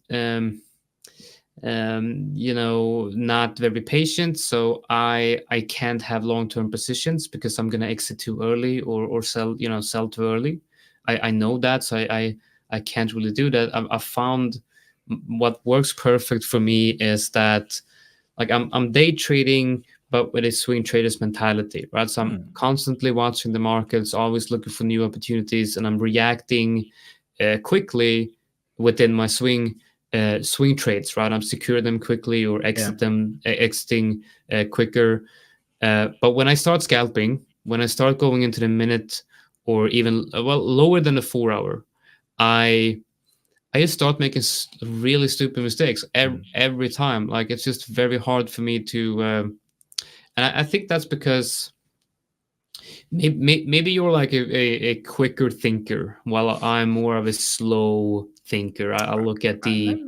not very patient, so I can't have long-term positions because I'm gonna exit too early or sell too early. I know that, so I can't really do that. I found what works perfect for me is that, like, I'm day trading, but with a swing trader's mentality, right? So I'm constantly watching the markets, always looking for new opportunities, and I'm reacting quickly within my swing trades, right? I'm secure them quickly or exiting quicker. But when I start scalping, when I start going into the minute or even lower than the 4 hour, I I just start making really stupid mistakes every time. Like it's just very hard for me to, and I think that's because maybe you're like a quicker thinker, while I'm more of a slow thinker. I look at the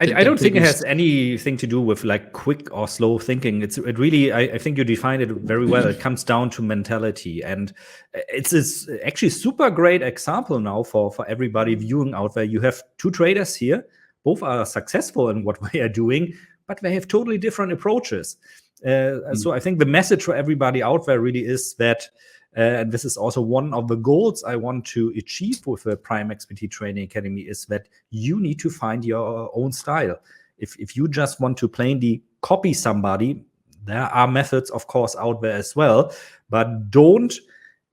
I don't think it has biggest. anything to do with like quick or slow thinking. It really, I think you defined it very well. It comes down to mentality, and it's actually super great example now for everybody viewing out there. You have two traders here, both are successful in what they are doing, but they have totally different approaches. So I think the message for everybody out there really is that. And this is also one of the goals I want to achieve with the PrimeXBT Training Academy is that you need to find your own style. If you just want to plainly copy somebody, there are methods, of course, out there as well, but don't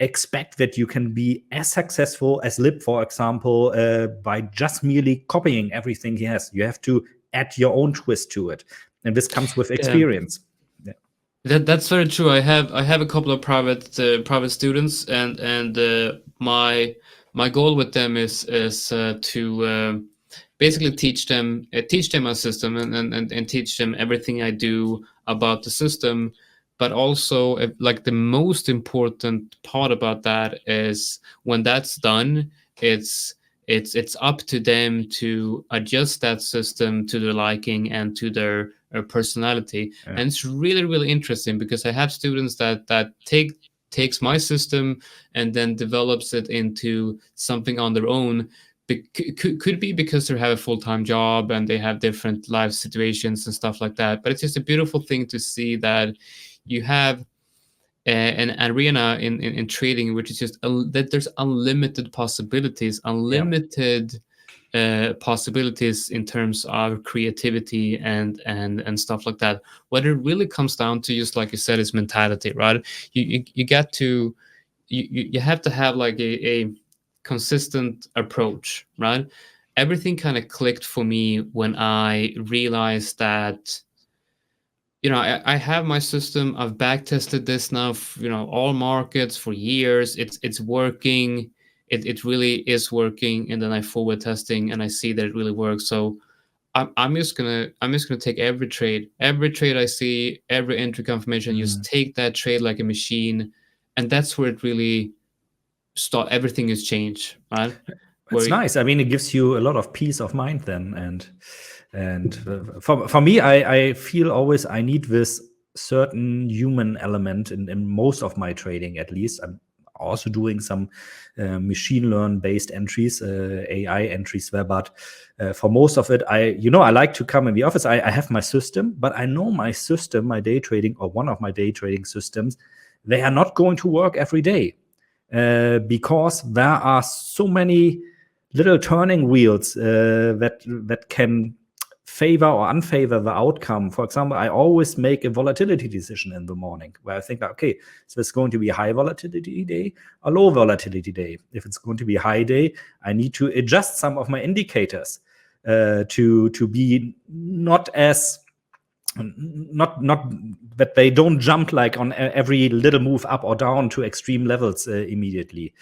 expect that you can be as successful as Lib, for example, by just merely copying everything he has. You have to add your own twist to it. And this comes with experience. That's very true. I have a couple of private students, and my goal with them is to basically teach them my system and teach them everything I do about the system. But also, like the most important part about that is when that's done, it's up to them to adjust that system to their liking and to their personality. And it's really interesting because I have students that takes my system and then develops it into something on their own. Could be because they have a full-time job and they have different life situations and stuff like that. But it's just a beautiful thing to see that you have an arena in trading, which is just that there's unlimited possibilities, possibilities in terms of creativity and stuff like that. What it really comes down to, just like you said, is mentality, right? You get to you have to have like a consistent approach, right? Everything kind of clicked for me when I realized that, you know, I have my system. I've back tested this now, all markets for years. It's working. It really is working. And then I forward testing and I see that it really works. So I'm just gonna take every trade I see, every entry confirmation, just take that trade like a machine, and that's where it really everything is changed, right? It's nice. I mean, it gives you a lot of peace of mind then, and for me, I feel always I need this certain human element in most of my trading. At least I'm also doing some machine learn based entries, AI entries there, but for most of it, I like to come in the office. I have my system, but I know my system, my day trading, or one of my day trading systems, they are not going to work every day. Because there are so many little turning wheels that can favor or unfavor the outcome. For example, I always make a volatility decision in the morning where I think, okay, so it's going to be a high volatility day, a low volatility day. If it's going to be a high day, I need to adjust some of my indicators to be not that they don't jump like on every little move up or down to extreme levels immediately.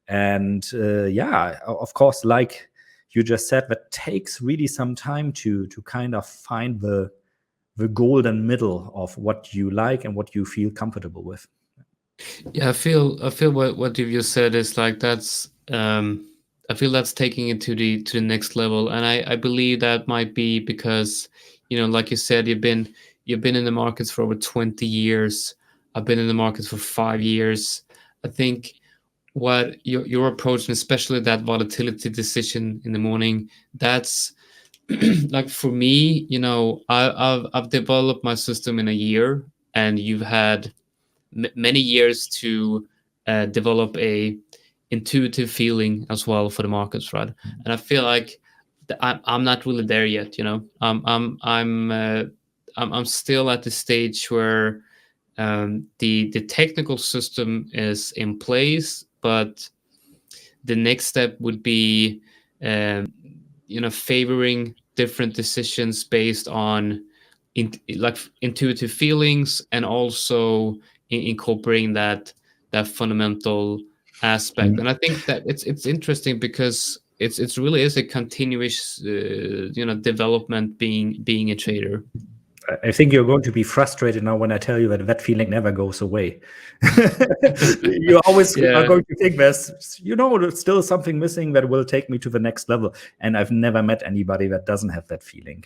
And of course, like you just said, that takes really some time to kind of find the golden middle of what you like and what you feel comfortable with. Yeah, I feel what you just said is like that's I feel that's taking it to the next level, and I believe that might be because, like you said, you've been in the markets for over 20 years. I've been in the markets for 5 years. I think what your approach, and especially that volatility decision in the morning, that's like for me, I've developed my system in a year, and you've had many years to develop a intuitive feeling as well for the markets, right? And I feel like I'm not really there yet. I'm still at the stage where the technical system is in place, but the next step would be favoring different decisions based on like intuitive feelings, and also incorporating that fundamental aspect. And I think that it's interesting because it's really is a continuous development being a trader. I think you're going to be frustrated now when I tell you that feeling never goes away. You always are going to think there's still something missing that will take me to the next level. And I've never met anybody that doesn't have that feeling.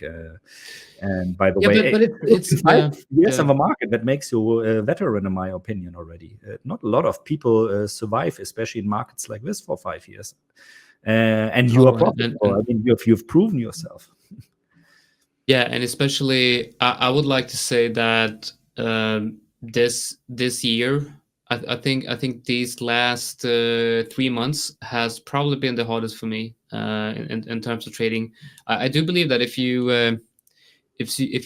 And by the way, but it's 5 years of a market that makes you a veteran, in my opinion, already. Not a lot of people survive, especially in markets like this, for 5 years. And you are profitable. I mean, you've proven yourself. Yeah, and especially I would like to say that this year, I think these last 3 months has probably been the hardest for me in terms of trading. I do believe that if you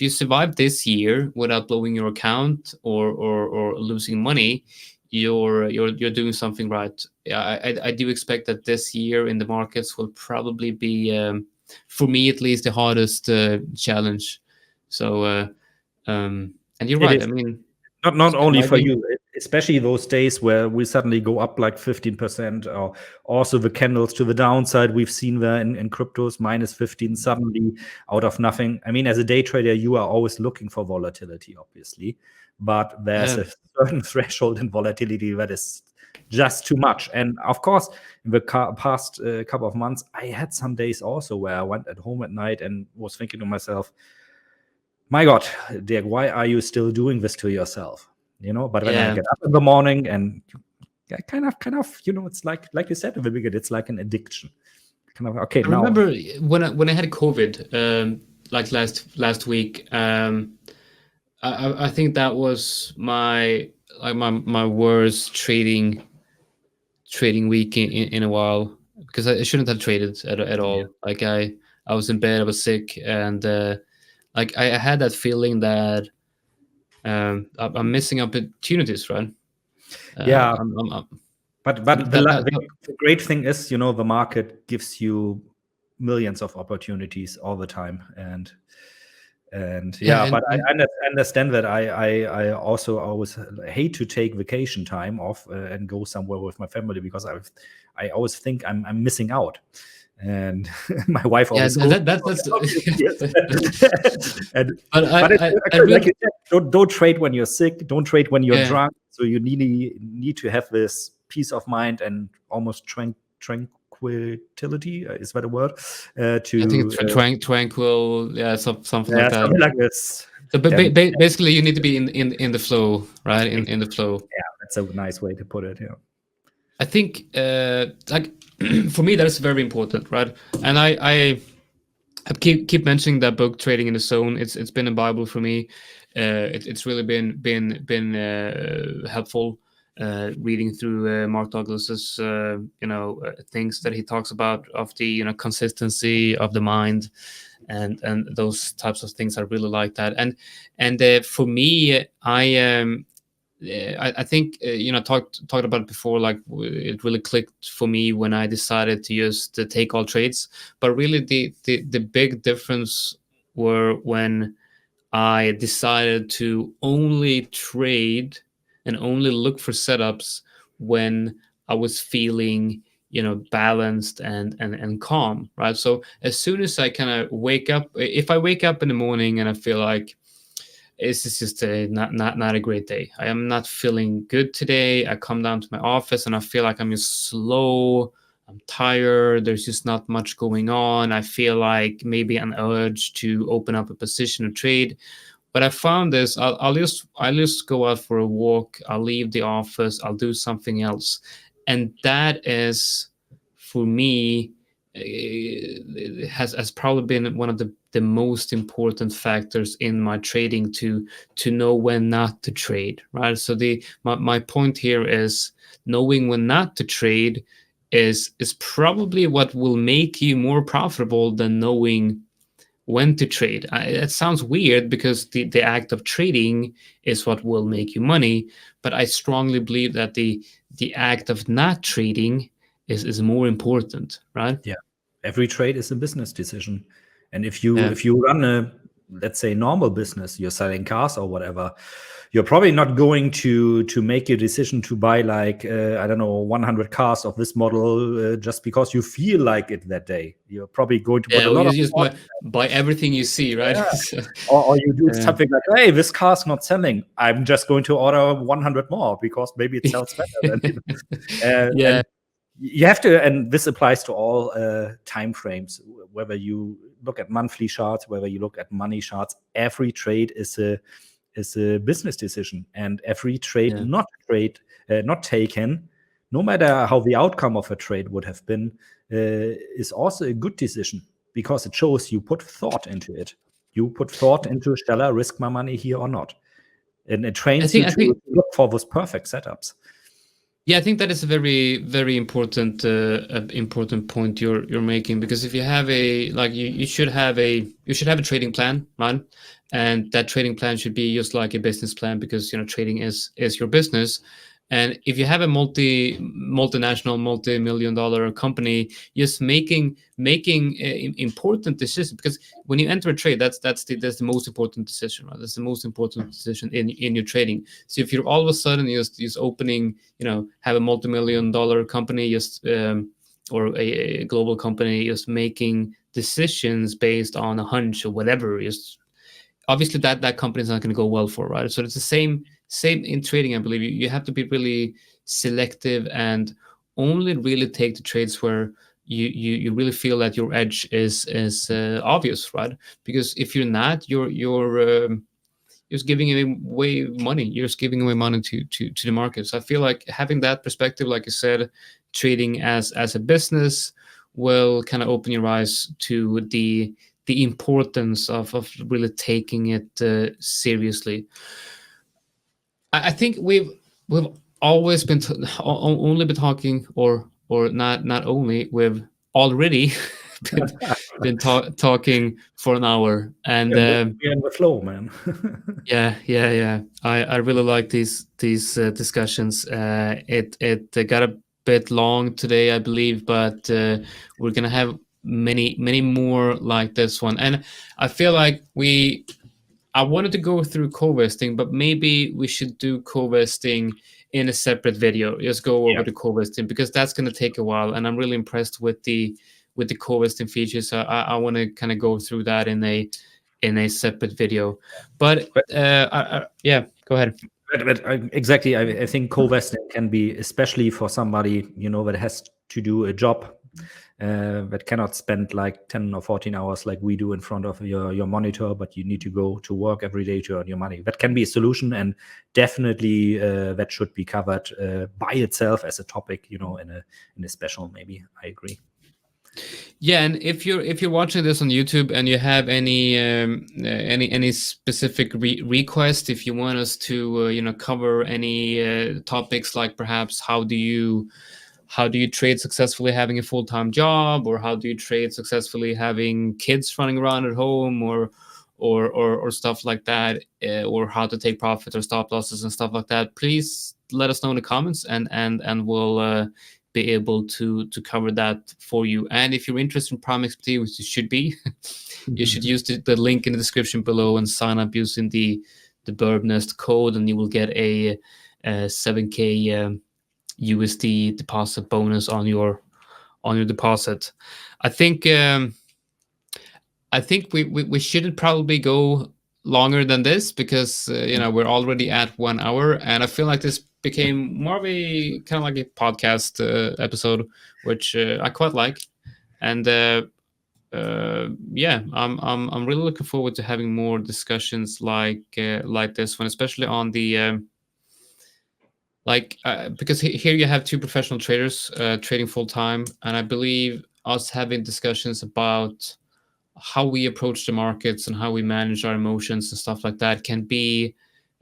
survive this year without blowing your account or losing money, you're doing something right. I do expect that this year in the markets will probably be, for me at least, the hardest challenge. So and you're right. I mean, not only for you, especially those days where we suddenly go up like 15%, or also the candles to the downside we've seen there in cryptos, minus 15 suddenly out of nothing. I mean, as a day trader, you are always looking for volatility, obviously, but there's a certain threshold in volatility that is just too much. And of course, in the past couple of months, I had some days also where I went at home at night and was thinking to myself, my God, Dirk, why are you still doing this to yourself? But when I get up in the morning and kind of, it's like you said in the beginning, it's like an addiction. Kind of, okay. I remember when I had COVID, like last week. I think that was my worst trading week in a while, because I shouldn't have traded at all. Like I was in bed, I was sick, and like I had that feeling that I'm missing opportunities, right? But the great thing is, the market gives you millions of opportunities all the time, and but I understand that I also always hate to take vacation time off and go somewhere with my family, because I always think I'm missing out. And my wife always goes, like you said, don't trade when you're sick, don't trade when you're drunk. So you need to have this peace of mind and almost tranquility, is that a word? I think it's tranquil, something like that. Something like this. So basically, you need to be in the flow, right? In the flow. Yeah, that's a nice way to put it. Yeah, I think like for me that is very important, right? And I keep mentioning that book, Trading in the Zone. It's been a Bible for me. It's really been helpful. Reading through Mark Douglas's things that he talks about, of the consistency of the mind, and those types of things. I really like that. And for me, I think talked about it before. Like it really clicked for me when I decided to just take all trades. But really, the big difference were when I decided to only trade and only look for setups when I was feeling balanced and calm, right? So as soon as I kind of wake up, if I wake up in the morning and I feel like this is just not a great day, I am not feeling good today, I come down to my office and I feel like I'm just slow, I'm tired, there's just not much going on, I feel like maybe an urge to open up a position or trade. But I found this, I'll just go out for a walk, I'll leave the office, I'll do something else. And that is, for me, has probably been one of the most important factors in my trading, to know when not to trade, right? So my point here is knowing when not to trade is probably what will make you more profitable than knowing when to trade. It sounds weird, because the act of trading is what will make you money, but I strongly believe that the act of not trading is more important, right? Yeah, every trade is a business decision, and if you run a, let's say, normal business, you're selling cars or whatever, you're probably not going to make a decision to buy like I don't know 100 cars of this model just because you feel like it that day. You're probably going to put Yeah, a or lot you of just thought. buy everything you see, right? Yeah. So, Or you do something like, hey, this car's not selling. I'm just going to order 100 more because maybe it sells better than yeah, and you have to, and this applies to all time frames, whether you look at monthly charts, whether you look at money charts. Every trade is a business decision, and every trade yeah. not taken, no matter how the outcome of a trade would have been, is also a good decision because it shows you put thought into it. You put thought into, shall I risk my money here or not? And it trains you I to think look for those perfect setups. Yeah, I think that is a very, very important point you're making, because if you have you should have a trading plan, right? And that trading plan should be just like a business plan, because trading is your business. And if you have a multinational, multi-million-dollar company, just making important decisions, because when you enter a trade, that's the most important decision, right? That's the most important decision in your trading. So if you're all of a sudden just opening, have a multi-million-dollar company, or a global company, just making decisions based on a hunch or whatever, just obviously that company is not going to go well for, right? So it's the same in trading. I believe you have to be really selective and only really take the trades where you really feel that your edge is obvious, right? Because if you're not, you're just giving away money. You're just giving away money to the market. So I feel like having that perspective, like you said, trading as a business will kind of open your eyes to the importance of really taking it seriously. I think we've always been only been talking, or not only, we've already been talking for an hour, and We're in the flow, man. yeah. I really like these discussions. It got a bit long today, I believe, but we're gonna have many more like this one. And I feel like I wanted to go through co-vesting, but maybe we should do co-vesting in a separate video. Just go over the co-vesting, because that's gonna take a while, and I'm really impressed with the co-vesting features. So I want to kind of go through that in a separate video. But yeah, go ahead. Exactly. I think co-vesting can be, especially for somebody that has to do a job that cannot spend like 10 or 14 hours like we do in front of your monitor, but you need to go to work every day to earn your money. That can be a solution, and definitely that should be covered by itself as a topic, in a special, maybe. I agree. Yeah, and if you're watching this on YouTube and you have any specific request, if you want us to cover any topics, like perhaps how do you trade successfully having a full-time job, or how do you trade successfully having kids running around at home, or stuff like that, or how to take profits or stop losses and stuff like that, please let us know in the comments, and we'll be able to cover that for you. And if you're interested in PrimeXBT, which you should be, you should use the link in the description below and sign up using the Bird Nest code, and you will get a 7K USD deposit bonus on your deposit. I think we shouldn't probably go longer than this, because we're already at 1 hour, and I feel like this became more of a kind of like a podcast episode, which I quite like. And yeah, I'm really looking forward to having more discussions like this one, especially on the because here you have two professional traders trading full time, and I believe us having discussions about how we approach the markets and how we manage our emotions and stuff like that can be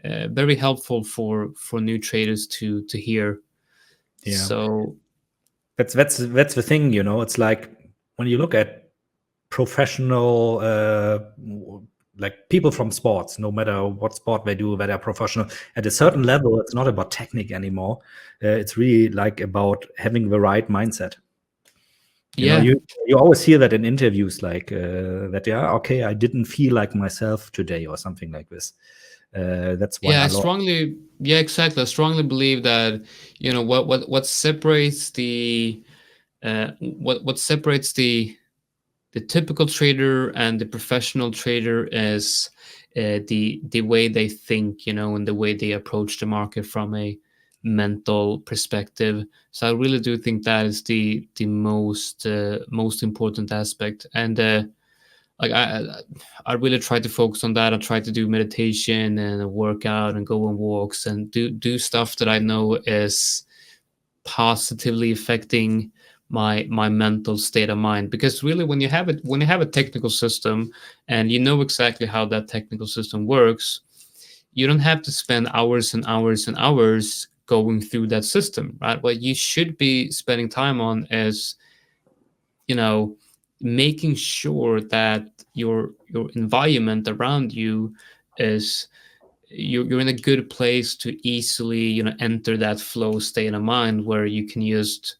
very helpful for new traders to hear. Yeah. So that's the thing, it's like when you look at professional like people from sports, no matter what sport they do, they're professional at a certain level. It's not about technique anymore. It's really like about having the right mindset. You always hear that in interviews, like that, yeah, okay, I didn't feel like myself today, or something like this. That's why Yeah, a lot. yeah, exactly. I strongly believe that, what separates what separates the typical trader and the professional trader is the way they think, and the way they approach the market from a mental perspective. So I really do think that is the most important aspect. And like I really try to focus on that. I try to do meditation and work out and go on walks and do stuff that I know is positively affecting my mental state of mind. Because really, when you have a technical system and you know exactly how that technical system works, you don't have to spend hours and hours and hours going through that system, right? What you should be spending time on is, making sure that your environment around you is, you're in a good place to easily, enter that flow state of mind where you can just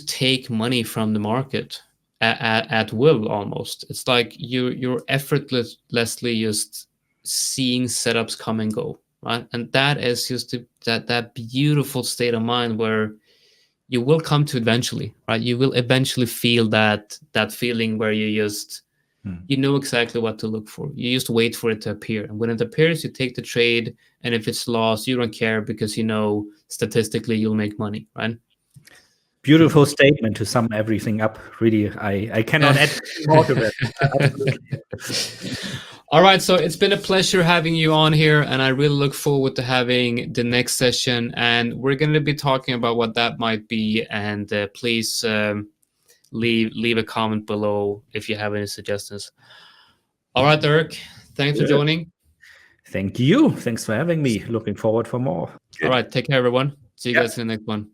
take money from the market at will. Almost, it's like you're effortlessly just seeing setups come and go, right? And that is just that beautiful state of mind where you will come to eventually, right? You will eventually feel that feeling where you just, you know exactly what to look for. You just wait for it to appear. And when it appears, you take the trade. And if it's lost, you don't care because statistically you'll make money, right? Beautiful statement to sum everything up. Really, I cannot add more to that. All right, so it's been a pleasure having you on here, and I really look forward to having the next session. And we're going to be talking about what that might be. And please leave a comment below if you have any suggestions. All right, Dirk, thanks for joining. Thank you. Thanks for having me. Looking forward for more. All right, take care, everyone. See you guys in the next one.